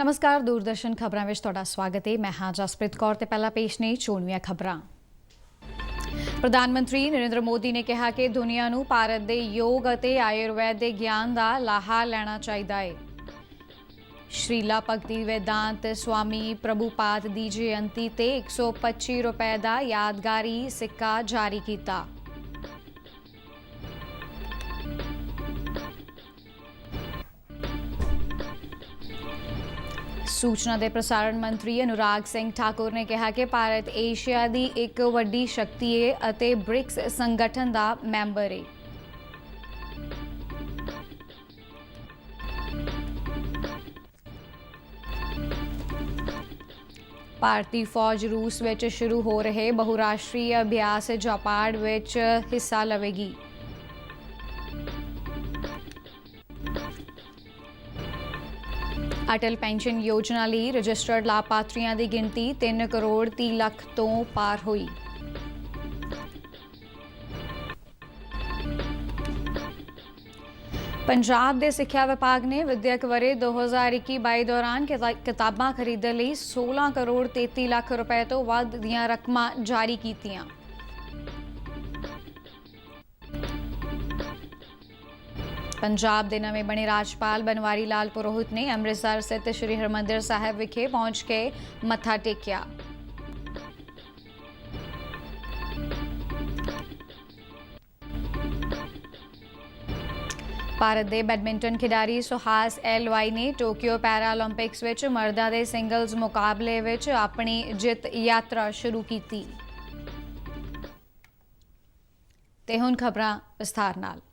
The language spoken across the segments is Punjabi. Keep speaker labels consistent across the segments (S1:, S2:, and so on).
S1: नमस्कार दूरदर्शन खबरां विच तुहाडा स्वागत है। मैं हाँ जसप्रीत कौर ते पहला पेश ने चोणवीआं खबरां। प्रधानमंत्री नरेंद्र मोदी ने कहा कि दुनिया नूं भारत दे योग अते आयुर्वेद दे ज्ञान दा लाहा लैना चाहिदा है। श्रीला भगती वेदांत स्वामी प्रभुपाद दी जयंती ते 125 रुपए दा यादगारी सिक्का जारी कीता। सूचना दे प्रसारण मंत्री अनुराग सिंह ठाकुर ने कहा कि भारत एशिया दी एक वड्डी शक्ति है अते ब्रिक्स संगठन दा मैंबर है। भारतीय फौज रूस विच शुरू हो रहे बहुराष्ट्रीय अभ्यास जापाड़ विच हिस्सा लवेगी। अटल पेंशन योजना ਲਈ रजिस्टर्ड लाभार्थियों की गिनती 3 करोड़ 30 ਲੱਖ तो पार हुई। पंजाब के सिक्ख्या विभाग ने विद्यक वरे 2021-22 दौरान किताबां खरीदण लई 16 करोड़ 33 ਲੱਖ रुपए तो वध दीआं रकमां जारी कीतियां। पंजाब के नवे बने राजपाल बनवारी लाल पुरोहित ने अमृतसर स्थित श्री हरमंदिर साहिब विखे पहुंच के मत्था टेकिया। भारत के बैडमिंटन खिडारी सुहास एलवाई ने टोक्यो पैरालंपिक्स विच मर्दां दे सिंगल्स मुकाबले विच अपनी जित यात्रा शुरू की। ते हुण खबरां विस्तार नाल।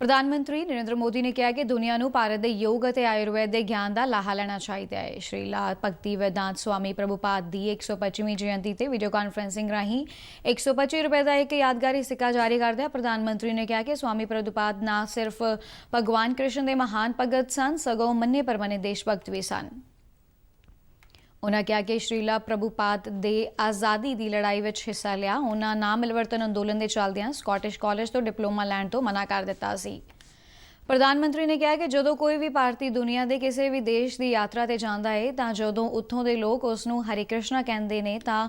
S1: प्रधानमंत्री नरेंद्र मोदी ने कहा कि दुनिया नूं भारत के योग और आयुर्वेद के ज्ञान का लाहा लेना चाहिए है। श्रीला भगती वेदांत स्वामी प्रभुपाद की 125वीं जयंती से वीडियो कॉन्फ्रेंसिंग राही 125 रुपए का एक यादगारी सिक्का जारी करदे प्रधानमंत्री ने कहा कि स्वामी प्रभुपाद न सिर्फ भगवान कृष्ण के महान भगत सन सगों मन्ने परमने देशभक्त भी सन। उन्होंने कहा कि श्रीला प्रभुपाद दे आज़ादी की लड़ाई में हिस्सा लिया। उन्होंने ना मिलवर्तन अंदोलन के चलदियां स्कॉटिश कॉलेज तो डिप्लोमा लैण तो मना कर दिता सी। प्रधानमंत्री ने कहा कि जदों कोई भी भारतीय दुनिया के किसी भी देश की यात्रा ते जांदा है तां जदों उत्थों दे लोग उसनूं हरे कृष्णा कहंदे ने तां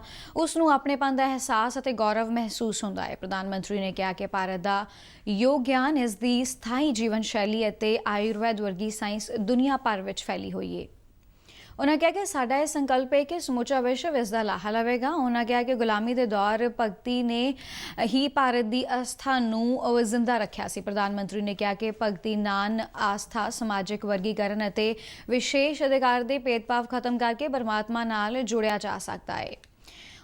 S1: उसनूं अपनेपन का एहसास अते गौरव महसूस होंदा है। प्रधानमंत्री ने कहा कि भारत का योग ज्ञान इसकी स्थाई जीवन शैली अते आयुर्वेद वर्गी साइंस दुनिया भर में फैली हुई है। उन्होंने कहा कि साडा यह संकल्प है कि समूचा विश्व इसका लाहा लवेगा। उन्होंने कहा कि गुलामी के दौर भगती ने ही भारत की आस्था नूं जिंदा रखा सी। प्रधानमंत्री ने कहा कि भगती नान आस्था समाजिक वर्गीकरण अते विशेष अधिकार के भेदभाव खत्म करके परमात्मा नाल जुड़िया जा सकता है।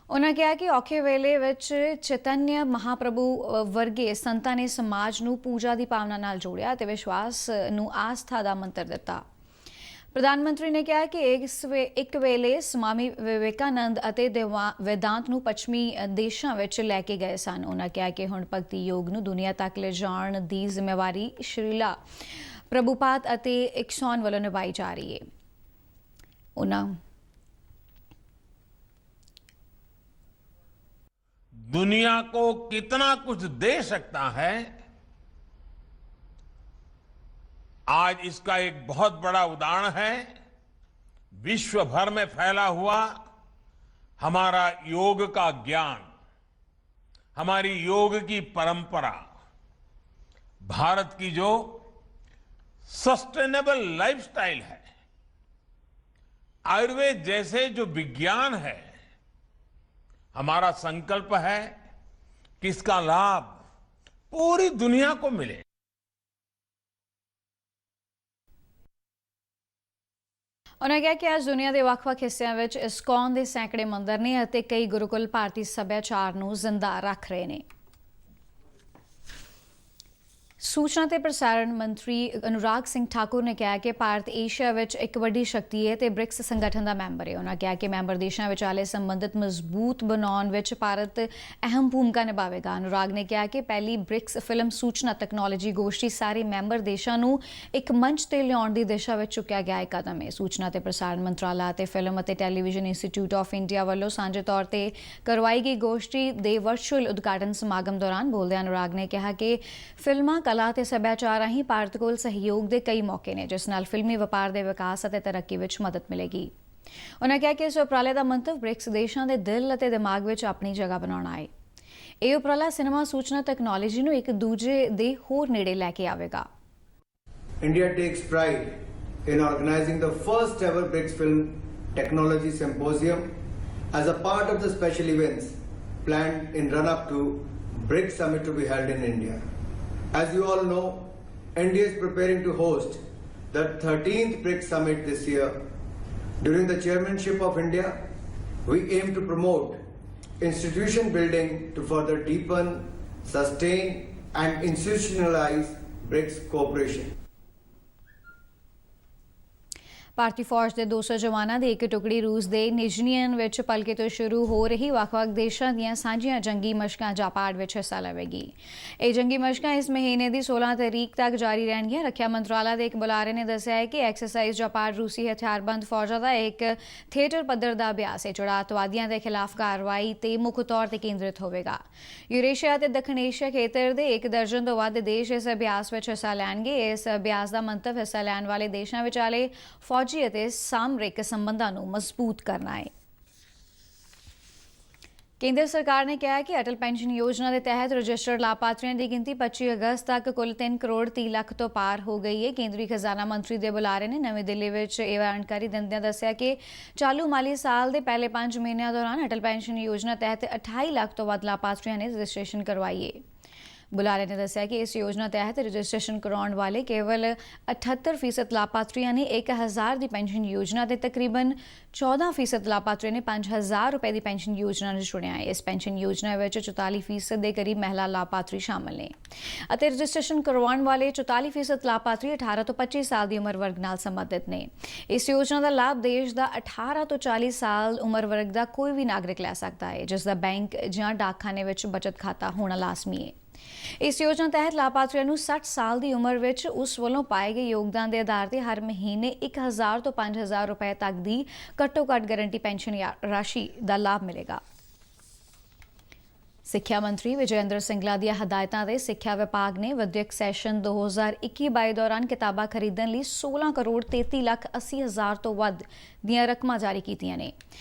S1: उन्होंने कहा कि औखे वेले विच चैतन्य महाप्रभु वर्गे संतां ने समाज नूं पूजा की भावना नाल जोड़िया ते विश्वास नूं आस्था का मंत्र दिता। प्रधानमंत्री ने कहा कि एक वेले स्वामी विवेकानंद अते वेदांत नूं पश्चिमी देशों में लैके गए सन। उन्होंने कहा कि हुण भगती योग नूं दुनिया तक ले जाण दी जिम्मेवारी श्रीला प्रभुपाद अते इक्सॉन वालों निभाई जा रही है। उन्होंने
S2: दुनिया को कितना कुछ दे सकता है, आज इसका एक बहुत बड़ा उदाहरण है विश्व भर में फैला हुआ हमारा योग का ज्ञान, हमारी योग की परंपरा, भारत की जो सस्टेनेबल लाइफस्टाइल है, आयुर्वेद जैसे जो विज्ञान है। हमारा संकल्प है कि इसका लाभ पूरी दुनिया को मिले।
S1: उन्होंने कहा कि आज दुनिया के ਵੱਖ-ਵੱਖ हिस्सों में इस्कॉन के सैकड़े मंदिर ने अते कई गुरुकुल भारतीय सभ्याचार नूं जिंदा रख रहे हैं। सूचना ते प्रसारण मंत्री अनुराग सिंह ठाकुर ने कहा कि भारत एशिया विच एक वड्डी शक्ति है ते ब्रिक्स संगठन का मैंबर है। उन्होंने कहा कि मैंबर देशों विचाले संबंधित मजबूत बनाने विच भारत अहम भूमिका निभावेगा। अनुराग ने कहा कि पहली ब्रिक्स फिल्म सूचना तकनोलॉजी गोष्ठी सारे मैंबर देशों नूं एक मंच ते लियाउण दी दिशा विच चुक्या गया एक कदम है। सूचना ते प्रसारण मंत्रालय ते फिल्म अते टैलीविजन इंस्टीट्यूट ऑफ इंडिया वालों सांझे तौर पर करवाई गई गोष्ठी दे वर्चुअल उद्घाटन समागम दौरान बोलदे अनुराग ने कहा कि फिल्मां ਕਲਾ ਤੇ ਸੱਭਿਆਚਾਰ ਰਾਹੀਂ ਭਾਰਤ ਕੋਲ ਸਹਿਯੋਗ ਦੇ ਕਈ ਮੌਕੇ ਨੇ, ਜਿਸ ਨਾਲ ਫਿਲਮੀ ਵਪਾਰ ਦੇ ਵਿਕਾਸ ਅਤੇ ਤਰੱਕੀ ਵਿੱਚ ਮਦਦ ਮਿਲੇਗੀ। ਉਨ੍ਹਾਂ ਕਿਹਾ ਕਿ ਇਸ ਉਪਰਾਲੇ ਦਾ ਮੰਤਵ ਬ੍ਰਿਕਸ ਦੇਸ਼ਾਂ ਦੇ ਦਿਲ ਅਤੇ ਦਿਮਾਗ ਵਿੱਚ ਆਪਣੀ ਜਗ੍ਹਾ ਬਣਾਉਣਾ ਹੈ। ਇਹ ਉਪਰਾਲਾ ਸਿਨੇਮਾ ਸੂਚਨਾ ਤਕਨਾਲੋਜੀ ਨੂੰ ਇੱਕ ਦੂਜੇ ਦੇ ਹੋਰ ਨੇੜੇ ਲੈ ਕੇ ਆਵੇਗਾ।
S3: India takes pride in organizing the first ever BRICS Film Technology Symposium as a part of the special events planned in run-up to BRICS Summit to be held in India. As you all know, India is preparing to host the 13th BRICS Summit this year. During the chairmanship of India, we aim to promote institution building to further deepen, sustain and institutionalize BRICS cooperation.
S1: ਭਾਰਤੀ ਫੌਜ ਦੇ 200 ਜਵਾਨਾਂ ਦੀ ਇੱਕ ਟੁਕੜੀ ਰੂਸ ਦੇ ਨਿਜਨੀਅਨ ਵਿੱਚ ਭਲਕੇ ਤੋਂ ਸ਼ੁਰੂ ਹੋ ਰਹੀ ਵੱਖ-ਵੱਖ ਦੇਸ਼ਾਂ ਦੀਆਂ ਸਾਂਝੀਆਂ ਜੰਗੀ ਮਸ਼ਕਾਂ ਜਾਪਾੜ ਵਿੱਚ ਹਿੱਸਾ ਲਵੇਗੀ। ਇਹ ਜੰਗੀ ਮਸ਼ਕਾਂ ਇਸ ਮਹੀਨੇ ਦੀ 16 ਤਰੀਕ ਤੱਕ ਜਾਰੀ ਰਹਿਣਗੀਆਂ। ਰੱਖਿਆ ਮੰਤਰਾਲਾ ਦੇ ਇੱਕ ਬੁਲਾਰੇ ਨੇ ਦੱਸਿਆ ਹੈ ਕਿ ਐਕਸਰਸਾਈਜ਼ ਜਾਪਾੜ ਰੂਸੀ ਹਥਿਆਰਬੰਦ ਫੌਜਾਂ ਦਾ ਇੱਕ ਥੀਏਟਰ ਪੱਧਰ ਦਾ ਅਭਿਆਸ ਹੈ, ਜਿਹੜਾ ਅੱਤਵਾਦੀਆਂ ਦੇ ਖਿਲਾਫ ਕਾਰਵਾਈ ਤੇ ਮੁੱਖ ਤੌਰ ਤੇ ਕੇਂਦਰਿਤ ਹੋਵੇਗਾ। ਯੂਰੇਸ਼ੀਆ ਤੇ ਦੱਖਣ ਏਸ਼ੀਆ ਖੇਤਰ ਦੇ 1 ਦਰਜਨ ਤੋਂ ਵੱਧ ਦੇਸ਼ ਇਸ ਅਭਿਆਸ ਵਿੱਚ ਹਿੱਸਾ ਲੈਣਗੇ। ਇਸ ਅਭਿਆਸ ਦਾ ਮੰਤਵ ਹਿੱਸਾ ਲੈਣ ਵਾਲੇ ਦੇਸ਼ਾਂ ਵਿਚਾਲੇ ਫੌਜੀ ਅਤੇ ਸਾਮਰਿਕ ਸੰਬੰਧਾਂ ਨੂੰ ਮਜ਼ਬੂਤ ਕਰਨਾ ਹੈ। ਕੇਂਦਰ ਸਰਕਾਰ ਨੇ ਕਿਹਾ ਹੈ ਕਿ ਅਟਲ ਪੈਨਸ਼ਨ ਯੋਜਨਾ ਦੇ ਤਹਿਤ ਰਜਿਸਟਰਡ ਲਾਭਪਾਤਰੀਆਂ ਦੀ ਗਿਣਤੀ 25 ਅਗਸਤ ਤੱਕ ਕੁੱਲ 3 ਕਰੋੜ 30 ਲੱਖ ਤੋਂ ਪਾਰ ਹੋ ਗਈ ਹੈ। ਕੇਂਦਰੀ ਖਜ਼ਾਨਾ ਮੰਤਰੀ ਦੇ ਬੁਲਾਰੇ ਨੇ ਨਵੀਂ ਦਿੱਲੀ ਵਿੱਚ ਇਹ ਜਾਣਕਾਰੀ ਦਿੰਦਿਆਂ ਦੱਸਿਆ ਕਿ ਚਾਲੂ ਮਾਲੀ ਸਾਲ ਦੇ ਪਹਿਲੇ 5 ਮਹੀਨਿਆਂ ਦੌਰਾਨ ਅਟਲ ਪੈਨਸ਼ਨ ਯੋਜਨਾ ਤਹਿਤ 28 ਲੱਖ ਤੋਂ ਵੱਧ ਲਾਭਪਾਤਰੀਆਂ ਨੇ ਰਜਿਸਟ੍ਰੇਸ਼ਨ ਕਰਵਾਈ ਹੈ। ਬੁਲਾਰੇ ਨੇ ਦੱਸਿਆ ਕਿ ਇਸ ਯੋਜਨਾ ਤਹਿਤ ਰਜਿਸਟ੍ਰੇਸ਼ਨ ਕਰਵਾਉਣ ਵਾਲੇ ਕੇਵਲ 78% ਲਾਭਪਾਤਰੀਆਂ ਨੇ 1000 ਦੀ ਪੈਨਸ਼ਨ ਯੋਜਨਾ ਤੇ ਤਕਰੀਬਨ 14% ਲਾਭਪਾਤਰੀਆਂ ਨੇ 5000 ਰੁਪਏ ਦੀ ਪੈਨਸ਼ਨ ਯੋਜਨਾ ਨੂੰ ਚੁਣਿਆ ਹੈ। ਇਸ ਪੈਨਸ਼ਨ ਯੋਜਨਾ ਵਿੱਚ 44% ਦੇ ਕਰੀਬ ਮਹਿਲਾ ਲਾਭਪਾਤਰੀ ਸ਼ਾਮਲ ਨੇ ਅਤੇ ਰਜਿਸਟ੍ਰੇਸ਼ਨ ਕਰਵਾਉਣ ਵਾਲੇ 44% ਲਾਭਪਾਤਰੀ 18 ਤੋਂ 25 ਸਾਲ ਦੀ ਉਮਰ ਵਰਗ ਨਾਲ ਸੰਬੰਧਿਤ ਨੇ। ਇਸ ਯੋਜਨਾ ਦਾ ਲਾਭ ਦੇਸ਼ ਦਾ 18 ਤੋਂ 40 ਸਾਲ ਉਮਰ ਵਰਗ ਦਾ ਕੋਈ ਵੀ ਨਾਗਰਿਕ ਲੈ ਸਕਦਾ ਹੈ, ਜਿਸ ਦਾ ਬੈਂਕ ਜਾਂ ਡਾਕਖਾਨੇ ਵਿੱਚ ਬਚਤ ਖਾਤਾ ਹੋਣਾ ਲਾਜ਼ਮੀ ਹੈ। ਇਸ ਯੋਜਨਾ ਤਹਿਤ ਲਾਭਪਾਤਰੀਆਂ ਨੂੰ 60 ਸਾਲ ਦੀ ਉਮਰ ਵਿੱਚ ਉਸ ਵੱਲੋਂ ਪਾਏ ਗਏ ਯੋਗਦਾਨ ਦੇ ਆਧਾਰ ਤੇ ਹਰ ਮਹੀਨੇ 1000 ਤੋਂ 5000 ਰੁਪਏ ਤੱਕ ਦੀ ਘੱਟੋ-ਘੱਟ ਗਾਰੰਟੀ ਪੈਨਸ਼ਨ ਰਾਸ਼ੀ ਦਾ ਲਾਭ ਮਿਲੇਗਾ। ਸਿੱਖਿਆ ਮੰਤਰੀ ਵਿਜੇ ਇੰਦਰ ਸਿੰਗਲਾ ਦੀਆਂ ਹਦਾਇਤਾਂ ਤੇ ਸਿੱਖਿਆ ਵਿਭਾਗ ਨੇ ਵਿਦਿਅਕ ਸੈਸ਼ਨ 2021-22 ਦੌਰਾਨ ਕਿਤਾਬਾਂ ਖਰੀਦਣ ਲਈ 16 ਕਰੋੜ 33 ਲੱਖ 80 ਹਜ਼ਾਰ ਤੋਂ ਵੱਧ ਦੀਆਂ ਰਕਮਾਂ ਜਾਰੀ ਕੀਤੀਆਂ ਨੇ।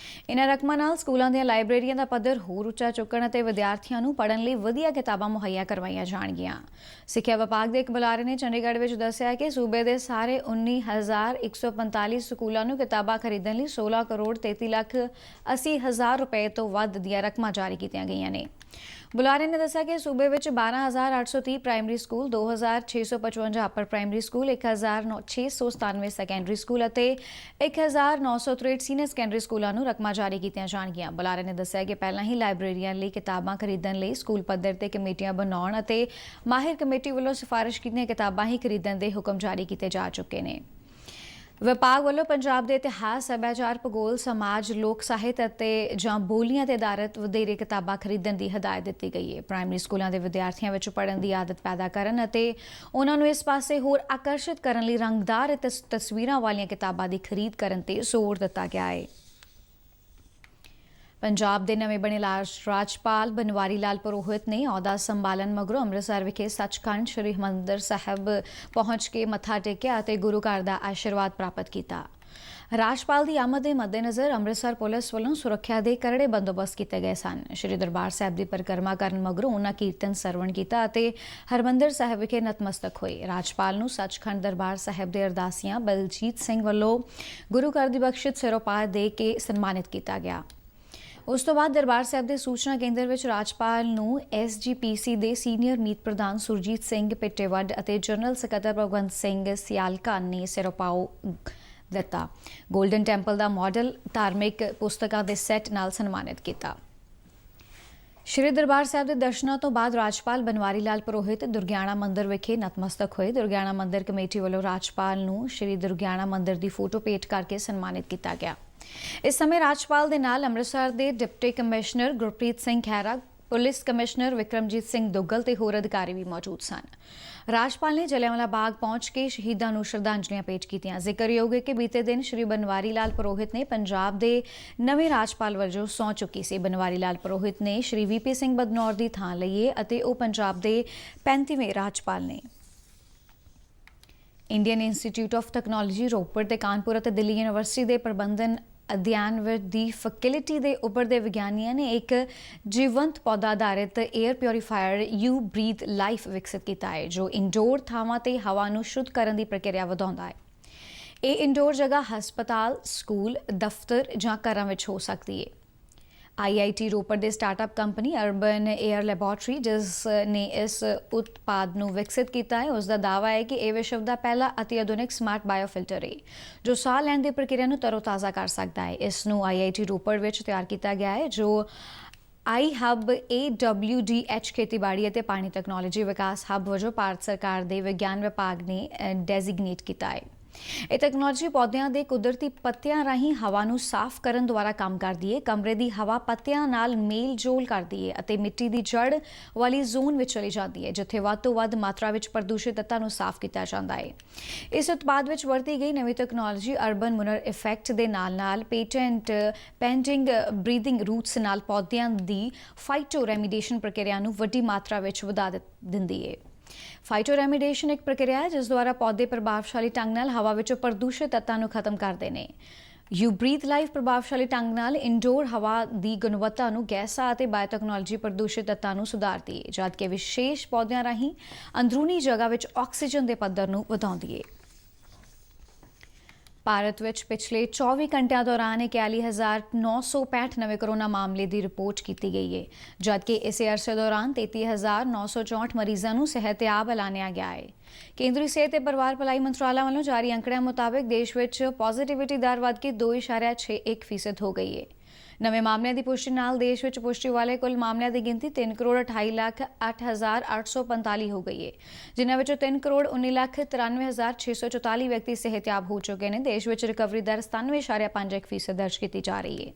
S1: ਇਨ੍ਹਾਂ ਰਕਮਾਂ ਨਾਲ ਸਕੂਲਾਂ ਦੀਆਂ ਲਾਇਬ੍ਰੇਰੀਆਂ ਦਾ ਪੱਧਰ ਹੋਰ ਉੱਚਾ ਚੁੱਕਣ ਅਤੇ ਵਿਦਿਆਰਥੀਆਂ ਨੂੰ ਪੜ੍ਹਨ ਲਈ ਵਧੀਆ ਕਿਤਾਬਾਂ ਮੁਹੱਈਆ ਕਰਵਾਈਆਂ ਜਾਣਗੀਆਂ। ਸਿੱਖਿਆ ਵਿਭਾਗ ਦੇ ਇੱਕ ਬੁਲਾਰੇ ਨੇ ਚੰਡੀਗੜ੍ਹ ਵਿੱਚ ਦੱਸਿਆ ਕਿ ਸੂਬੇ ਦੇ ਸਾਰੇ 19,145 ਸਕੂਲਾਂ ਨੂੰ ਕਿਤਾਬਾਂ ਖਰੀਦਣ ਲਈ 16 ਕਰੋੜ 33 ਲੱਖ 80 ਹਜ਼ਾਰ ਰੁਪਏ ਤੋਂ ਵੱਧ ਦੀਆਂ ਰਕਮਾਂ ਜਾਰੀ ਕੀਤੀਆਂ ਗਈਆਂ ਨੇ। ਬੁਲਾਰੇ ਨੇ ਦੱਸਿਆ ਕਿ ਸੂਬੇ ਵਿੱਚ 12,830 ਪ੍ਰਾਇਮਰੀ ਸਕੂਲ, 2,655 ਅਪਰ ਪ੍ਰਾਇਮਰੀ ਸਕੂਲ, 1,697 ਸੈਕੰਡਰੀ ਸਕੂਲ ਅਤੇ 1,963 ਸੀਨੀਅਰ ਸੈਕੰਡਰੀ ਸਕੂਲਾਂ ਨੂੰ ਰਕਮਾਂ ਜਾਰੀ ਕੀਤੀਆਂ ਜਾਣਗੀਆਂ। ਬੁਲਾਰੇ ਨੇ ਦੱਸਿਆ ਕਿ ਪਹਿਲਾਂ ਹੀ ਲਾਇਬ੍ਰੇਰੀਆਂ ਲਈ ਕਿਤਾਬਾਂ ਖਰੀਦਣ ਲਈ ਸਕੂਲ ਪੱਧਰ ਤੇ ਕਮੇਟੀਆਂ ਬਣਾਉਣ ਅਤੇ ਮਾਹਿਰ ਕਮੇਟੀ ਵੱਲੋਂ ਸਿਫਾਰਿਸ਼ ਕੀਤੀਆਂ ਕਿਤਾਬਾਂ ਹੀ ਖਰੀਦਣ ਦੇ ਹੁਕਮ ਜਾਰੀ ਕੀਤੇ ਜਾ ਚੁੱਕੇ ਨੇ। ਵਿਭਾਗ ਵੱਲੋਂ ਪੰਜਾਬ ਦੇ ਇਤਿਹਾਸ, ਸੱਭਿਆਚਾਰ, ਭੂਗੋਲ, ਸਮਾਜ, ਲੋਕ ਸਾਹਿਤ ਅਤੇ ਜਾਂ ਬੋਲੀਆਂ ਤੇ ਆਧਾਰਿਤ ਵਧੇਰੇ ਕਿਤਾਬਾਂ ਖਰੀਦਣ ਦੀ ਹਦਾਇਤ ਦਿੱਤੀ ਗਈ ਹੈ। ਪ੍ਰਾਇਮਰੀ ਸਕੂਲਾਂ ਦੇ ਵਿਦਿਆਰਥੀਆਂ ਵਿੱਚ ਪੜ੍ਹਨ ਦੀ ਆਦਤ ਪੈਦਾ ਕਰਨ ਅਤੇ ਉਹਨਾਂ ਨੂੰ ਇਸ ਪਾਸੇ ਹੋਰ ਆਕਰਸ਼ਿਤ ਕਰਨ ਲਈ ਰੰਗਦਾਰ ਤਸਵੀਰਾਂ ਵਾਲੀਆਂ ਕਿਤਾਬਾਂ ਦੀ ਖਰੀਦ ਕਰਨ ਤੇ ਜ਼ੋਰ ਦਿੱਤਾ ਗਿਆ ਹੈ। ਪੰਜਾਬ ਦੇ ਨਵੇਂ ਬਣੇ ਰਾਜਪਾਲ ਬਨਵਾਰੀ ਲਾਲ ਪੁਰੋਹਿਤ ਨੇ ਅਹੁਦਾ ਸੰਭਾਲਣ ਮਗਰੋਂ ਅੰਮ੍ਰਿਤਸਰ ਵਿਖੇ ਸੱਚਖੰਡ ਸ੍ਰੀ ਹਰਿਮੰਦਰ ਸਾਹਿਬ ਪਹੁੰਚ ਕੇ ਮੱਥਾ ਟੇਕਿਆ ਅਤੇ ਗੁਰੂ ਘਰ ਦਾ ਆਸ਼ੀਰਵਾਦ ਪ੍ਰਾਪਤ ਕੀਤਾ। ਰਾਜਪਾਲ ਦੀ ਆਮਦ ਦੇ ਮੱਦੇਨਜ਼ਰ ਅੰਮ੍ਰਿਤਸਰ ਪੁਲਿਸ ਵੱਲੋਂ ਸੁਰੱਖਿਆ ਦੇ ਕਰੜੇ ਬੰਦੋਬਸਤ ਕੀਤੇ ਗਏ ਸਨ। ਸ੍ਰੀ ਦਰਬਾਰ ਸਾਹਿਬ ਦੀ ਪਰਿਕਰਮਾ ਕਰਨ ਮਗਰੋਂ ਉਹਨਾਂ ਕੀਰਤਨ ਸਰਵਣ ਕੀਤਾ ਅਤੇ ਹਰਿਮੰਦਰ ਸਾਹਿਬ ਵਿਖੇ ਨਤਮਸਤਕ ਹੋਏ। ਰਾਜਪਾਲ ਨੂੰ ਸੱਚਖੰਡ ਦਰਬਾਰ ਸਾਹਿਬ ਦੇ ਅਰਦਾਸੀਆਂ ਬਲਜੀਤ ਸਿੰਘ ਵੱਲੋਂ ਗੁਰੂ ਘਰ ਦੀ ਬਖਸ਼ਿਸ਼ ਸਿਰੋਪਾਰ ਦੇ ਕੇ ਸਨਮਾਨਿਤ ਕੀਤਾ ਗਿਆ। ਉਸ ਤੋਂ ਬਾਅਦ ਦਰਬਾਰ ਸਾਹਿਬ ਦੇ ਸੂਚਨਾ ਕੇਂਦਰ ਵਿੱਚ ਰਾਜਪਾਲ ਨੂੰ SGPC ਦੇ ਸੀਨੀਅਰ ਮੀਤ ਪ੍ਰਧਾਨ ਸੁਰਜੀਤ ਸਿੰਘ ਪਿੱਟੇਵੱਡ ਅਤੇ ਜਨਰਲ ਸਕੱਤਰ ਭਗਵੰਤ ਸਿੰਘ ਸਿਆਲਕਾ ਨੇ ਸਿਰੋਪਾਓ ਦਿੱਤਾ। ਗੋਲਡਨ ਟੈਂਪਲ ਦਾ ਮਾਡਲ, ਧਾਰਮਿਕ ਪੁਸਤਕਾਂ ਦੇ ਸੈੱਟ ਨਾਲ ਸਨਮਾਨਿਤ ਕੀਤਾ। ਸ਼੍ਰੀ ਦਰਬਾਰ ਸਾਹਿਬ ਦੇ ਦਰਸ਼ਨਾਂ ਤੋਂ ਬਾਅਦ ਰਾਜਪਾਲ ਬਨਵਾਰੀ ਲਾਲ ਪੁਰੋਹਿਤ ਦੁਰਗਿਆਣਾ ਮੰਦਿਰ ਵਿਖੇ ਨਤਮਸਤਕ ਹੋਏ। ਦੁਰਗਿਆਣਾ ਮੰਦਿਰ ਕਮੇਟੀ ਵੱਲੋਂ ਰਾਜਪਾਲ ਨੂੰ ਸ਼੍ਰੀ ਦੁਰਗਿਆਣਾ ਮੰਦਿਰ ਦੀ ਫੋਟੋ ਭੇਟ ਕਰਕੇ ਸਨਮਾਨਿਤ ਕੀਤਾ ਗਿਆ। ਇਸ ਸਮੇਂ ਰਾਜਪਾਲ ਦੇ ਨਾਲ ਅੰਮ੍ਰਿਤਸਰ ਦੇ deputy commissioner Gurpreet Singh Khaira, police commissioner Vikramjit Singh Duggal ਤੇ ਹੋਰ ਅਧਿਕਾਰੀ ਵੀ ਮੌਜੂਦ ਸਨ। ਰਾਜਪਾਲ ਨੇ ਜਲਿਆਂਵਾਲਾ ਬਾਗ ਪਹੁੰਚ ਕੇ ਸ਼ਹੀਦਾਂ ਨੂੰ ਸ਼ਰਧਾਂਜਲੀਆਂ ਭੇਟ ਕੀਤੀਆਂ। ਜ਼ਿਕਰਯੋਗ ਹੈ ਕਿ ਬੀਤੇ ਦਿਨ ਸ਼੍ਰੀ ਬਨਵਾਰੀ ਲਾਲ ਪੁਰੋਹਿਤ ਨੇ ਪੰਜਾਬ ਦੇ ਨਵੇਂ ਰਾਜਪਾਲ ਵਜੋਂ ਸਹੁੰ ਚੁੱਕੀ ਸੀ। ਬਨਵਾਰੀ ਲਾਲ ਪੁਰੋਹਿਤ ਨੇ ਸ਼੍ਰੀ VP ਸਿੰਘ ਬਦਨੌਰ ਦੀ ਥਾਂ ਲਈ ਹੈ ਅਤੇ ਉਹ ਪੰਜਾਬ ਦੇ 35ਵੇਂ ਰਾਜਪਾਲ ਨੇ। Indian institute of technology Ropar ਤੇ ਕਾਨਪੁਰ ਅਤੇ ਦਿੱਲੀ ਯੂਨੀਵਰਸਿਟੀ ਦੇ ਪ੍ਰਬੰਧਨ ਅਧਿਐਨ ਵਿੱਚ ਦੀ ਫੈਕਲਟੀ ਦੇ ਉੱਭਰਦੇ ਵਿਗਿਆਨੀਆਂ ਨੇ ਇੱਕ ਜੀਵੰਤ ਪੌਦਾ ਆਧਾਰਿਤ air purifier you breathe life ਵਿਕਸਿਤ ਕੀਤਾ ਹੈ ਜੋ ਇੰਡੋਰ ਥਾਵਾਂ ਤੇ ਹਵਾ ਨੂੰ ਸ਼ੁੱਧ ਕਰਨ ਦੀ ਪ੍ਰਕਿਰਿਆ ਵਧਾਉਂਦਾ ਹੈ। ਇਹ ਇੰਡੋਰ ਜਗ੍ਹਾ ਹਸਪਤਾਲ, ਸਕੂਲ, ਦਫ਼ਤਰ ਜਾਂ ਘਰਾਂ ਵਿੱਚ ਹੋ ਸਕਦੀ ਹੈ। IIT ਰੋਪੜ ਦੇ startup company urban air laboratory ਜਿਸ ਨੇ ਇਸ ਉਤਪਾਦ ਨੂੰ ਵਿਕਸਿਤ ਕੀਤਾ ਹੈ ਉਸ ਦਾ ਦਾਅਵਾ ਹੈ ਕਿ ਇਹ ਵਿਸ਼ਵ ਦਾ ਪਹਿਲਾ ਅਤੀ ਆਧੁਨਿਕ ਸਮਾਰਟ ਬਾਇਓਫਿਲਟਰ ਹੈ ਜੋ ਸਾਹ ਲੈਣ ਦੀ ਪ੍ਰਕਿਰਿਆ ਨੂੰ ਤਰੋਤਾਜ਼ਾ ਕਰ ਸਕਦਾ ਹੈ। ਇਸ ਨੂੰ IIT ਰੋਪੜ ਵਿੱਚ ਤਿਆਰ ਕੀਤਾ ਗਿਆ ਹੈ ਜੋ iHub AWDH ਖੇਤੀਬਾੜੀ ਅਤੇ ਪਾਣੀ ਤਕਨਾਲੋਜੀ ਵਿਕਾਸ ਹੱਬ ਵਜੋਂ ਭਾਰਤ ਸਰਕਾਰ ਦੇ ਵਿਗਿਆਨ ਵਿਭਾਗ ਨੇ ਡੈਜ਼ਿਗਨੇਟ ਕੀਤਾ ਹੈ। ਇਹ ਤਕਨਾਲੋਜੀ ਪੌਦਿਆਂ ਦੇ ਕੁਦਰਤੀ ਪੱਤਿਆਂ ਰਾਹੀਂ ਹਵਾ ਨੂੰ ਸਾਫ਼ ਕਰਨ ਦੁਆਰਾ ਕੰਮ ਕਰਦੀ ਹੈ। ਕਮਰੇ ਦੀ ਹਵਾ ਪੱਤਿਆਂ ਨਾਲ ਮੇਲ ਜੋਲ ਕਰਦੀ ਹੈ ਅਤੇ ਮਿੱਟੀ ਦੀ ਜੜ ਵਾਲੀ ਜ਼ੋਨ ਵਿੱਚ ਚਲੀ ਜਾਂਦੀ ਹੈ ਜਿੱਥੇ ਵੱਧ ਤੋਂ ਵੱਧ ਮਾਤਰਾ ਵਿੱਚ ਪ੍ਰਦੂਸ਼ਿਤ ਤੱਤਾਂ ਨੂੰ ਸਾਫ਼ ਕੀਤਾ ਜਾਂਦਾ ਹੈ। ਇਸ ਉਤਪਾਦ ਵਿੱਚ ਵਰਤੀ ਗਈ ਨਵੀਂ ਤਕਨਾਲੋਜੀ ਅਰਬਨ ਮੁਨਰ ਇਫੈਕਟ ਦੇ ਨਾਲ ਪੇਟੈਂਟ ਪੈਂਡਿੰਗ ਬਰੀਥਿੰਗ ਰੂਟਸ ਨਾਲ ਪੌਦਿਆਂ ਦੀ ਫਾਈਟੋ ਰੈਮੀਡੀਏਸ਼ਨ ਪ੍ਰਕਿਰਿਆ ਨੂੰ ਵੱਡੀ ਮਾਤਰਾ ਵਿੱਚ ਵਧਾ ਦਿੰਦੀ ਹੈ। ਫਾਈਟੋ ਰੈਮੀਡੀਏਸ਼ਨ ਇੱਕ ਪ੍ਰਕਿਰਿਆ ਹੈ ਜਿਸ ਦੁਆਰਾ ਪੌਦੇ ਪ੍ਰਭਾਵਸ਼ਾਲੀ ਢੰਗ ਨਾਲ ਹਵਾ ਵਿੱਚੋਂ ਪ੍ਰਦੂਸ਼ਿਤ ਤੱਤਾਂ ਨੂੰ ਖਤਮ ਕਰਦੇ ਨੇ। ਯੂ ਬਰੀਥ ਲਾਈਫ ਪ੍ਰਭਾਵਸ਼ਾਲੀ ਢੰਗ ਨਾਲ ਇੰਡੋਰ ਹਵਾ ਦੀ ਗੁਣਵੱਤਾ ਨੂੰ ਗੈਸਾਂ ਅਤੇ ਬਾਇਓਟੈਕਨੋਲੋਜੀ ਪ੍ਰਦੂਸ਼ਿਤ ਤੱਤਾਂ ਨੂੰ ਸੁਧਾਰਦੀ ਹੈ ਜਦਕਿ ਵਿਸ਼ੇਸ਼ ਪੌਦਿਆਂ ਰਾਹੀਂ ਅੰਦਰੂਨੀ ਜਗ੍ਹਾ ਵਿੱਚ ਆਕਸੀਜਨ ਦੇ ਪੱਧਰ ਨੂੰ ਵਧਾਉਂਦੀ ਹੈ। ਭਾਰਤ ਵਿੱਚ ਪਿਛਲੇ 24 ਘੰਟਿਆਂ ਦੌਰਾਨ 41,965 ਨਵੇਂ ਕੋਰੋਨਾ ਮਾਮਲੇ ਦੀ ਰਿਪੋਰਟ ਕੀਤੀ ਗਈ ਹੈ ਜਦਕਿ ਇਸੇ ਅਰਸੇ ਦੌਰਾਨ 33,964 ਮਰੀਜ਼ਾਂ ਨੂੰ ਸਿਹਤਯਾਬ ਐਲਾਨਿਆ ਗਿਆ ਹੈ। ਕੇਂਦਰੀ ਸਿਹਤ ਤੇ ਪਰਿਵਾਰ ਭਲਾਈ ਮੰਤਰਾਲਾ ਵੱਲੋਂ ਜਾਰੀ ਅੰਕੜਿਆਂ ਮੁਤਾਬਕ ਦੇਸ਼ ਵਿੱਚ ਪੋਜ਼ਿਟਿਵਿਟੀ ਦਰ ਵੱਧ ਕੇ 2.61% ਹੋ ਗਈ ਹੈ। ਨਵੇਂ ਮਾਮਲਿਆਂ ਦੀ ਪੁਸ਼ਟੀ ਨਾਲ ਦੇਸ਼ ਵਿੱਚ ਪੁਸ਼ਟੀ ਵਾਲੇ ਕੁੱਲ ਮਾਮਲਿਆਂ ਦੀ ਗਿਣਤੀ 3,28,08,845 ਹੋ ਗਈ ਹੈ ਜਿਨ੍ਹਾਂ ਵਿੱਚੋਂ 3,19,93,644 ਵਿਅਕਤੀ ਸਿਹਤਯਾਬ ਹੋ ਚੁੱਕੇ ਨੇ। ਦੇਸ਼ ਵਿੱਚ ਰਿਕਵਰੀ ਦਰ 97.51% ਦਰਜ ਕੀਤੀ ਜਾ ਰਹੀ ਹੈ।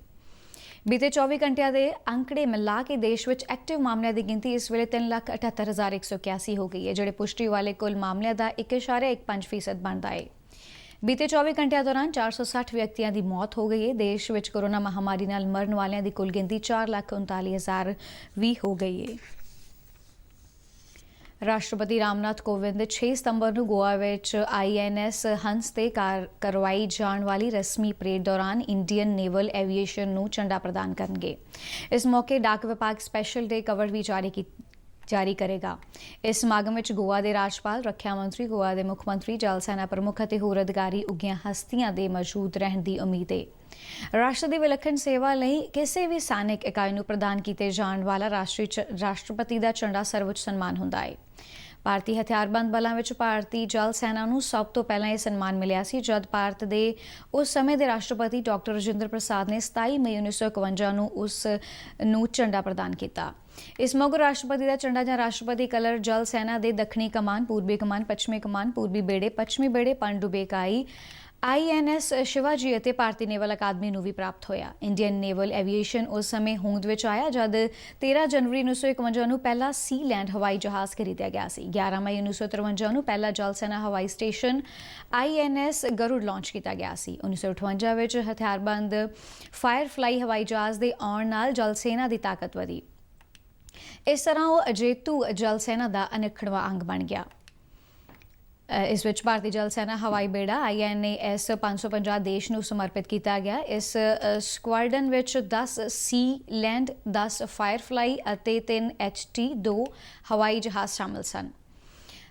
S1: ਬੀਤੇ 24 ਘੰਟਿਆਂ ਦੇ ਅੰਕੜੇ ਮਿਲਾ ਕੇ ਦੇਸ਼ ਵਿੱਚ ਐਕਟਿਵ ਮਾਮਲਿਆਂ ਦੀ ਗਿਣਤੀ ਇਸ ਵੇਲੇ 3,78,181 ਹੋ ਗਈ ਹੈ ਜਿਹੜੇ ਪੁਸ਼ਟੀ ਵਾਲੇ ਕੁੱਲ ਮਾਮਲਿਆਂ ਦਾ 1.15% ਬਣਦਾ ਹੈ। ਬੀਤੇ 24 ਘੰਟਿਆਂ ਦੌਰਾਨ 460 ਵਿਅਕਤੀਆਂ ਦੀ ਮੌਤ ਹੋ ਗਈ ਹੈ। ਦੇਸ਼ ਵਿੱਚ ਕੋਰੋਨਾ ਮਹਾਮਾਰੀ ਨਾਲ ਮਰਨ ਵਾਲਿਆਂ ਦੀ ਕੁੱਲ ਗਿਣਤੀ 4,39,020 ਹੋ ਗਈ ਹੈ। ਰਾਸ਼ਟਰਪਤੀ ਰਾਮਨਾਥ ਕੋਵਿੰਦ 6 ਸਤੰਬਰ ਨੂੰ ਗੋਆ ਵਿੱਚ INS ਹੰਸ ਤੇ ਕਰਵਾਈ ਜਾਣ ਵਾਲੀ ਰਸਮੀ ਪਰੇਡ ਦੌਰਾਨ ਇੰਡੀਅਨ ਨੇਵਲ ਐਵੀਏਸ਼ਨ ਨੂੰ ਝੰਡਾ ਪ੍ਰਦਾਨ ਕਰਨਗੇ। ਇਸ ਮੌਕੇ ਡਾਕ ਵਿਭਾਗ ਸਪੈਸ਼ਲ ਡੇ ਕਵਰ ਵੀ ਜਾਰੀ ਕਰੇਗਾ। ਇਸ ਸਮਾਗਮ ਵਿੱਚ ਗੋਆ ਦੇ ਰਾਜਪਾਲ, ਰੱਖਿਆ ਮੰਤਰੀ, ਗੋਆ ਦੇ ਮੁੱਖ ਮੰਤਰੀ, ਜਲ ਸੈਨਾ ਪ੍ਰਮੁੱਖ ਅਤੇ ਹੋਰ ਅਧਿਕਾਰੀ ਉੱਘੀਆਂ ਹਸਤੀਆਂ ਦੇ ਮੌਜੂਦ ਰਹਿਣ ਦੀ ਉਮੀਦ ਹੈ। ਰਾਸ਼ਟਰ ਦੀ ਵਿਲੱਖਣ ਸੇਵਾ ਲਈ ਕਿਸੇ ਵੀ ਸੈਨਿਕ ਇਕਾਈ ਨੂੰ ਪ੍ਰਦਾਨ ਕੀਤੇ ਜਾਣ ਵਾਲਾ ਰਾਸ਼ਟਰਪਤੀ ਦਾ ਝੰਡਾ ਸਰਵਉੱਚ ਸਨਮਾਨ ਹੁੰਦਾ ਹੈ। ਭਾਰਤੀ ਹਥਿਆਰਬੰਦ ਬਲਾਂ ਵਿੱਚ ਭਾਰਤੀ ਜਲ ਸੈਨਾ ਨੂੰ ਸਭ ਤੋਂ ਪਹਿਲਾਂ ਇਹ ਸਨਮਾਨ ਮਿਲਿਆ ਸੀ ਜਦ ਭਾਰਤ ਦੇ ਉਸ ਸਮੇਂ ਦੇ ਰਾਸ਼ਟਰਪਤੀ ਡਾਕਟਰ ਰਾਜਿੰਦਰ ਪ੍ਰਸਾਦ ਨੇ 27 ਮਈ 1951 ਨੂੰ ਉਸ ਨੂੰ ਝੰਡਾ ਪ੍ਰਦਾਨ ਕੀਤਾ। ਇਸ ਮੌਕੇ ਰਾਸ਼ਟਰਪਤੀ ਦਾ ਝੰਡਾ ਜਾਂ ਰਾਸ਼ਟਰਪਤੀ ਕਲਰ ਜਲ ਸੈਨਾ ਦੇ ਦੱਖਣੀ ਕਮਾਨ, ਪੂਰਬੀ ਕਮਾਨ, ਪੱਛਮੀ ਕਮਾਨ, ਪੂਰਬੀ ਬੇੜੇ, ਪੱਛਮੀ ਬੇੜੇ, ਪਣਡੁੱਬੀ ਇਕਾਈ, INS ਸ਼ਿਵਾਜੀ ਅਤੇ ਭਾਰਤੀ ਨੇਵਲ ਅਕਾਦਮੀ ਨੂੰ ਵੀ ਪ੍ਰਾਪਤ ਹੋਇਆ। ਇੰਡੀਅਨ ਨੇਵਲ ਐਵੀਏਸ਼ਨ ਉਸ ਸਮੇਂ ਹੋਂਦ ਵਿੱਚ ਆਇਆ ਜਦ 13 ਜਨਵਰੀ 1951 ਨੂੰ ਪਹਿਲਾ ਸੀ ਲੈਂਡ ਹਵਾਈ ਜਹਾਜ਼ ਖਰੀਦਿਆ ਗਿਆ ਸੀ। 11 ਮਈ 1953 ਨੂੰ ਪਹਿਲਾ ਜਲ ਸੈਨਾ ਹਵਾਈ ਸਟੇਸ਼ਨ INS ਗਰੁੜ ਲਾਂਚ ਕੀਤਾ ਗਿਆ ਸੀ। 1958 ਵਿੱਚ ਹਥਿਆਰਬੰਦ ਫਾਇਰਫਲਾਈ ਹਵਾਈ ਜਹਾਜ਼ ਦੇ ਆਉਣ ਨਾਲ ਜਲ ਸੈਨਾ ਦੀ ਤਾਕਤ ਵਧੀ। ਇਸ ਤਰ੍ਹਾਂ ਉਹ ਅਜੇਤੂ ਜਲ ਸੈਨਾ ਦਾ ਅਨਿੱਖੜਵਾਂ ਅੰਗ ਬਣ ਗਿਆ। ਇਸ ਵਿੱਚ ਭਾਰਤੀ ਜਲ ਸੈਨਾ ਹਵਾਈ ਬੇੜਾ INS 550 ਦੇਸ਼ ਨੂੰ ਸਮਰਪਿਤ ਕੀਤਾ ਗਿਆ। ਇਸ ਸਕੁਆਡਰਨ ਵਿੱਚ 10 ਸੀ ਲੈਂਡ, 10 ਫਾਇਰਫਲਾਈ ਅਤੇ 3 HT 2 ਹਵਾਈ ਜਹਾਜ਼ ਸ਼ਾਮਲ ਸਨ।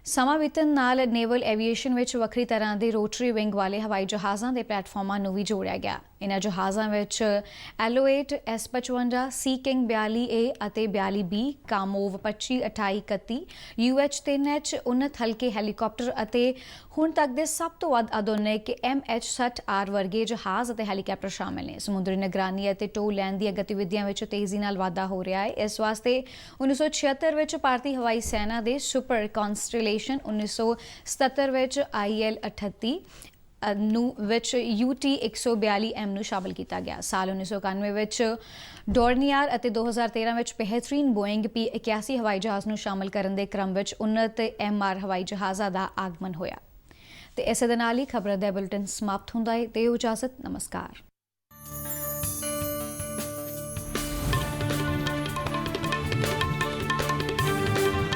S1: ਸਮਾਂ ਬੀਤਣ ਨਾਲ ਨੇਵਲ ਐਵੀਏਸ਼ਨ ਵਿੱਚ ਵੱਖਰੀ ਤਰ੍ਹਾਂ ਦੇ ਰੋਟਰੀ ਵਿੰਗ ਵਾਲੇ ਹਵਾਈ ਜਹਾਜ਼ਾਂ ਦੇ ਪਲੇਟਫਾਰਮਾਂ ਨੂੰ ਵੀ ਜੋੜਿਆ ਗਿਆ। ਇਨ੍ਹਾਂ ਜਹਾਜ਼ਾਂ ਵਿੱਚ L08, S55, ਸੀ ਕਿੰਗ 42A ਅਤੇ 42B, ਕਾਮੋਵ 25, 28, 31, UH-3H ਉੱਨਤ ਹਲਕੇ ਹੈਲੀਕਾਪਟਰ ਅਤੇ ਹੁਣ ਤੱਕ ਦੇ ਸਭ ਤੋਂ ਵੱਧ ਆਧੁਨਿਕ MH-60R ਵਰਗੇ ਜਹਾਜ਼ ਅਤੇ ਹੈਲੀਕਾਪਟਰ ਸ਼ਾਮਲ ਨੇ। ਸਮੁੰਦਰੀ ਨਿਗਰਾਨੀ ਅਤੇ ਟੋ ਲੈਣ ਦੀਆਂ ਗਤੀਵਿਧੀਆਂ ਵਿੱਚ ਤੇਜ਼ੀ ਨਾਲ ਵਾਧਾ ਹੋ ਰਿਹਾ ਹੈ। ਇਸ ਵਾਸਤੇ 1976 ਵਿੱਚ ਭਾਰਤੀ ਹਵਾਈ ਸੈਨਾ ਦੇ ਸੁਪਰ ਕੌਂਸਟੇਲੇਸ਼ਨ, 1977 ਵਿੱਚ IL-38 ਨੂੰ ਵਿੱਚ UT-142M ਨੂੰ ਸ਼ਾਮਲ ਕੀਤਾ ਗਿਆ। ਸਾਲ 1991 ਵਿੱਚ ਡੋਰਨੀਅਰ ਅਤੇ 2013 ਵਿੱਚ ਬਿਹਤਰੀਨ ਬੋਇੰਗ P-81 ਹਵਾਈ ਜਹਾਜ਼ ਨੂੰ ਸ਼ਾਮਲ ਕਰਨ ਦੇ ਕ੍ਰਮ ਵਿੱਚ ਉੱਨਤ MR ਹਵਾਈ ਜਹਾਜ਼ਾਂ ਦਾ ਆਗਮਨ ਹੋਇਆ। ਤੇ ਇਸੇ ਦੇ ਨਾਲ ਹੀ ਖਬਰਾਂ ਦਾ ਬੁਲੇਟਿਨ ਸਮਾਪਤ ਹੁੰਦਾ ਹੈ। ਤੇ ਇਜਾਜ਼ਤ, ਨਮਸਕਾਰ।